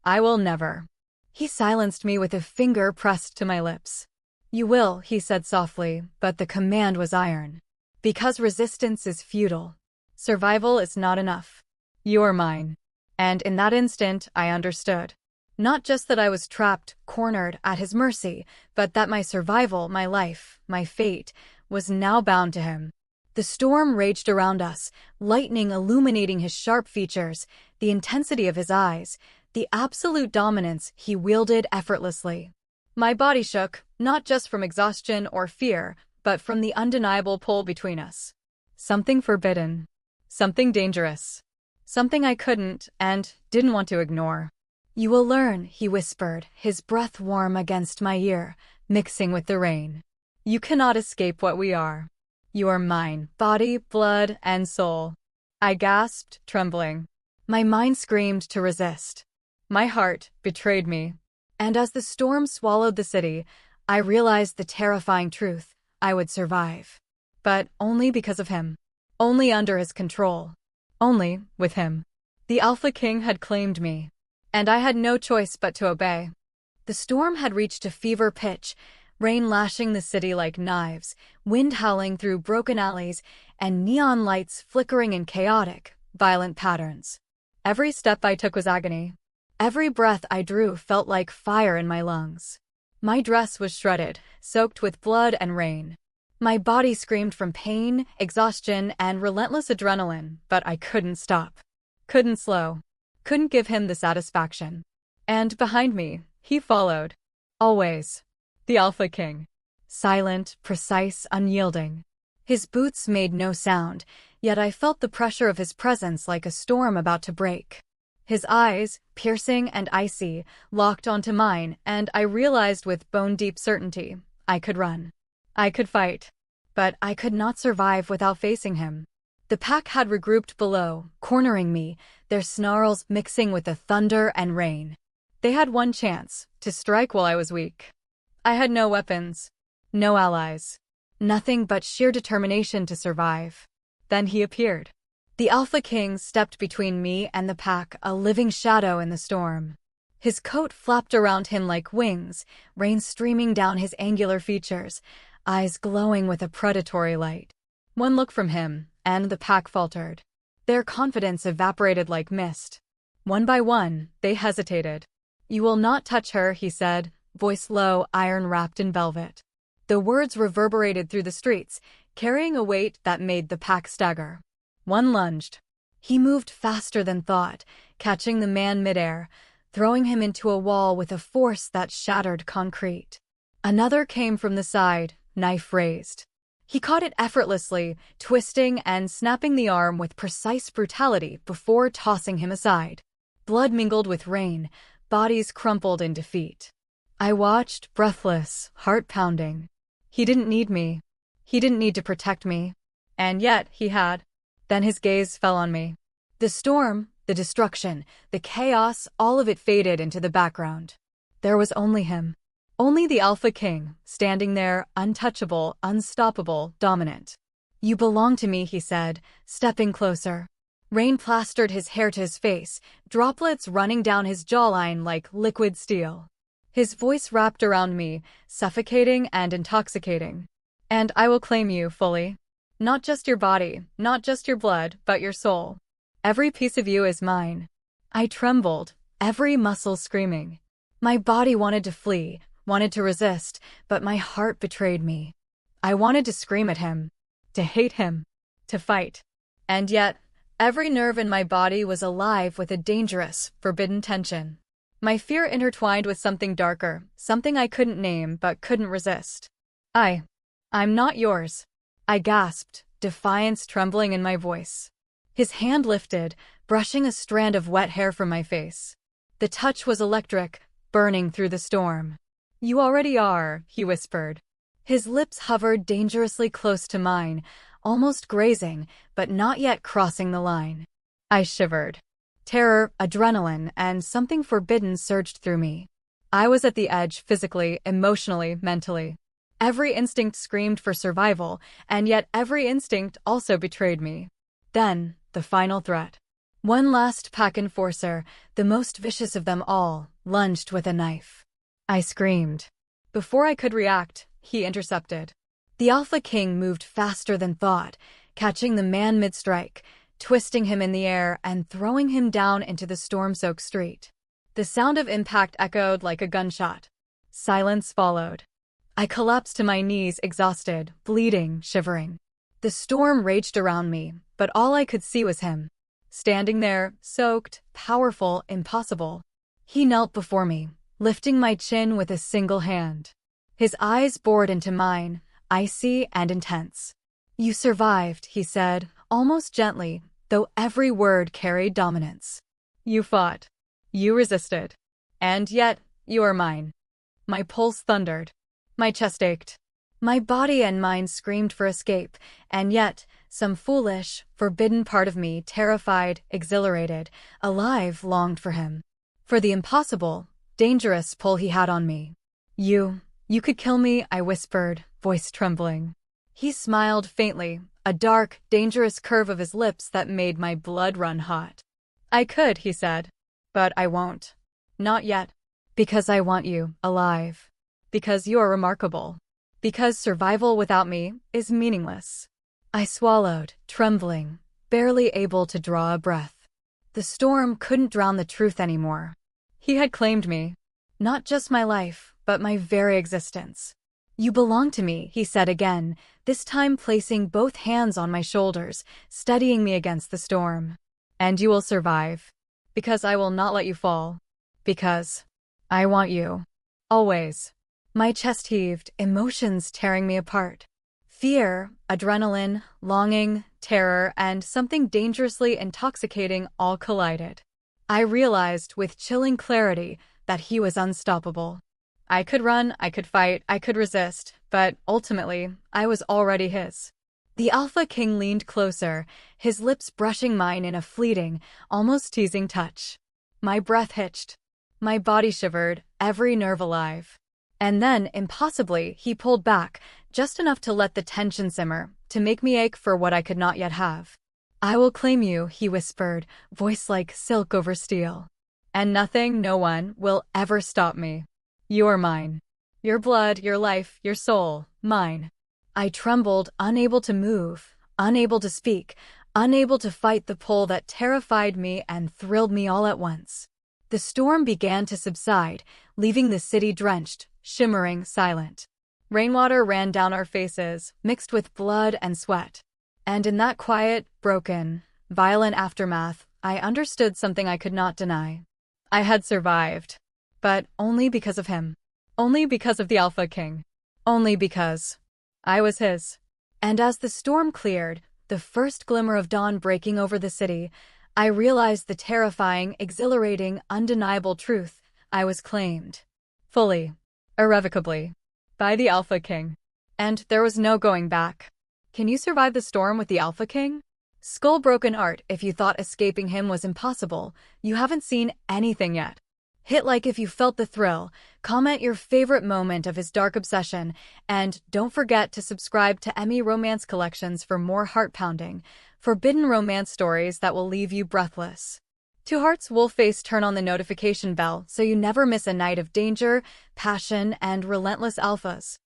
will never." He silenced me with a finger pressed to my lips. "You will," he said softly, but the command was iron. "Because resistance is futile. Survival is not enough. You are mine." And in that instant, I understood. Not just that I was trapped, cornered, at his mercy, but that my survival, my life, my fate, was now bound to him. The storm raged around us, lightning illuminating his sharp features, the intensity of his eyes, the absolute dominance he wielded effortlessly. My body shook, not just from exhaustion or fear, but from the undeniable pull between us. Something forbidden. Something dangerous. Something I couldn't and didn't want to ignore. "You will learn," he whispered, his breath warm against my ear, mixing with the rain. "You cannot escape what we are. You are mine, body, blood, and soul." I gasped, trembling. My mind screamed to resist. My heart betrayed me. And as the storm swallowed the city, I realized the terrifying truth: I would survive. But only because of him. Only under his control. Only with him. The Alpha King had claimed me, and I had no choice but to obey. The storm had reached a fever pitch, rain lashing the city like knives, wind howling through broken alleys, and neon lights flickering in chaotic, violent patterns. Every step I took was agony. Every breath I drew felt like fire in my lungs. My dress was shredded, soaked with blood and rain. My body screamed from pain, exhaustion, and relentless adrenaline, but I couldn't stop. Couldn't slow. Couldn't give him the satisfaction. And behind me, he followed. Always. The Alpha King. Silent, precise, unyielding. His boots made no sound, yet I felt the pressure of his presence like a storm about to break. His eyes, piercing and icy, locked onto mine, and I realized with bone-deep certainty, I could run. I could fight. But I could not survive without facing him. The pack had regrouped below, cornering me, their snarls mixing with the thunder and rain. They had one chance, to strike while I was weak. I had no weapons, no allies, nothing but sheer determination to survive. Then he appeared. The Alpha King stepped between me and the pack, a living shadow in the storm. His coat flapped around him like wings, rain streaming down his angular features, eyes glowing with a predatory light. One look from him, and the pack faltered. Their confidence evaporated like mist. One by one, they hesitated. "You will not touch her," he said, voice low, iron wrapped in velvet. The words reverberated through the streets, carrying a weight that made the pack stagger. One lunged. He moved faster than thought, catching the man midair, throwing him into a wall with a force that shattered concrete. Another came from the side, knife raised. He caught it effortlessly, twisting and snapping the arm with precise brutality before tossing him aside. Blood mingled with rain, bodies crumpled in defeat. I watched, breathless, heart pounding. He didn't need me. He didn't need to protect me. And yet, he had. Then his gaze fell on me. The storm, the destruction, the chaos, all of it faded into the background. There was only him. Only the Alpha King, standing there, untouchable, unstoppable, dominant. "You belong to me," he said, stepping closer. Rain plastered his hair to his face, droplets running down his jawline like liquid steel. His voice wrapped around me, suffocating and intoxicating. "And I will claim you fully. Not just your body, not just your blood, but your soul. Every piece of you is mine." I trembled, every muscle screaming. My body wanted to flee, wanted to resist, but my heart betrayed me. I wanted to scream at him, to hate him, to fight. And yet, every nerve in my body was alive with a dangerous, forbidden tension. My fear intertwined with something darker, something I couldn't name but couldn't resist. I'm not yours," I gasped, defiance trembling in my voice. His hand lifted, brushing a strand of wet hair from my face. The touch was electric, burning through the storm. "You already are," he whispered. His lips hovered dangerously close to mine, almost grazing, but not yet crossing the line. I shivered. Terror, adrenaline, and something forbidden surged through me. I was at the edge physically, emotionally, mentally. Every instinct screamed for survival, and yet every instinct also betrayed me. Then, the final threat. One last pack enforcer, the most vicious of them all, lunged with a knife. I screamed. Before I could react, he intercepted. The Alpha King moved faster than thought, catching the man mid-strike, twisting him in the air and throwing him down into the storm-soaked street. The sound of impact echoed like a gunshot. Silence followed. I collapsed to my knees, exhausted, bleeding, shivering. The storm raged around me, but all I could see was him. Standing there, soaked, powerful, impossible. He knelt before me, lifting my chin with a single hand. His eyes bored into mine, icy and intense. "You survived," he said, almost gently, though every word carried dominance. "You fought. You resisted. And yet, you are mine." My pulse thundered. My chest ached. My body and mind screamed for escape, and yet, some foolish, forbidden part of me, terrified, exhilarated, alive, longed for him. For the impossible, dangerous pull he had on me. You could kill me," I whispered, voice trembling. He smiled faintly, a dark, dangerous curve of his lips that made my blood run hot. "I could," he said. "But I won't. Not yet. Because I want you, alive. Because you are remarkable. Because survival without me is meaningless." I swallowed, trembling, barely able to draw a breath. The storm couldn't drown the truth anymore. He had claimed me. Not just my life, but my very existence. "You belong to me," he said again, this time placing both hands on my shoulders, steadying me against the storm. "And you will survive. Because I will not let you fall. Because I want you. Always." My chest heaved, emotions tearing me apart. Fear, adrenaline, longing, terror, and something dangerously intoxicating all collided. I realized with chilling clarity that he was unstoppable. I could run, I could fight, I could resist, but ultimately, I was already his. The Alpha King leaned closer, his lips brushing mine in a fleeting, almost teasing touch. My breath hitched. My body shivered, every nerve alive. And then, impossibly, he pulled back, just enough to let the tension simmer, to make me ache for what I could not yet have. "I will claim you," he whispered, voice like silk over steel. And nothing, no one, will ever stop me. You're mine. Your blood, your life, your soul, mine. I trembled, unable to move, unable to speak, unable to fight the pull that terrified me and thrilled me all at once. The storm began to subside, leaving the city drenched, shimmering, silent. Rainwater ran down our faces, mixed with blood and sweat. And in that quiet, broken, violent aftermath, I understood something I could not deny. I had survived. But only because of him. Only because of the Alpha King. Only because I was his. And as the storm cleared, the first glimmer of dawn breaking over the city, I realized the terrifying, exhilarating, undeniable truth. I was claimed. Fully. Irrevocably. By the Alpha King. And there was no going back. Can you survive the storm with the Alpha King? Skull-broken art. If you thought escaping him was impossible, you haven't seen anything yet. Hit like if you felt the thrill, comment your favorite moment of his dark obsession, and don't forget to subscribe to Emmy Romance Collections for more heart-pounding, forbidden romance stories that will leave you breathless. To Heart's Wolfface, turn on the notification bell so you never miss a night of danger, passion, and relentless alphas.